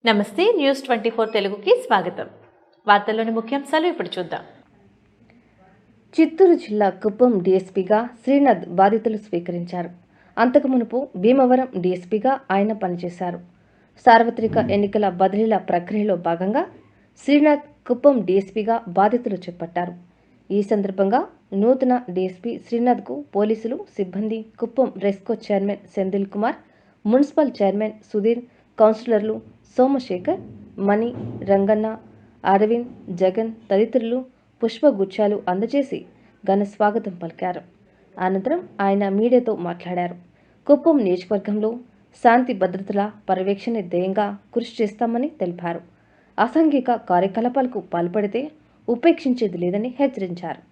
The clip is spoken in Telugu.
నమస్తే న్యూస్ 24 తెలుగుకి స్వాగతం. వార్తల్లోని ముఖ్యాంశాలు ఇప్పుడు చూద్దాం. చిత్తూరు జిల్లా కుప్పం డీఎస్పీగా శ్రీనాథ్ బాధ్యతలు స్వీకరించారు. అంతకు మునుపు భీమవరం డీఎస్పీగా ఆయన పనిచేశారు. సార్వత్రిక ఎన్నికల బదిలీల ప్రక్రియలో భాగంగా శ్రీనాథ్ కుప్పం డీఎస్పీగా బాధ్యతలు చేపట్టారు. ఈ సందర్భంగా నూతన డీఎస్పీ శ్రీనాథ్కు పోలీసులు, సిబ్బంది, Kuppam RESCO chairman Senthil Kumar, municipal chairman Sudheer, కౌన్సిలర్లు సోమశేఖర్, మణి, రంగన్న, అరవింద్, జగన్ తదితరులు పుష్పగుచ్చాలు అందజేసి ఘన స్వాగతం పలికారు. అనంతరం ఆయన మీడియాతో మాట్లాడారు. కుప్పం నియోజకవర్గంలో శాంతి భద్రతల పర్యవేక్షణ ధ్యేయంగా కృషి చేస్తామని తెలిపారు. అసాంఘిక కార్యకలాపాలకు పాల్పడితే ఉపేక్షించేది లేదని హెచ్చరించారు.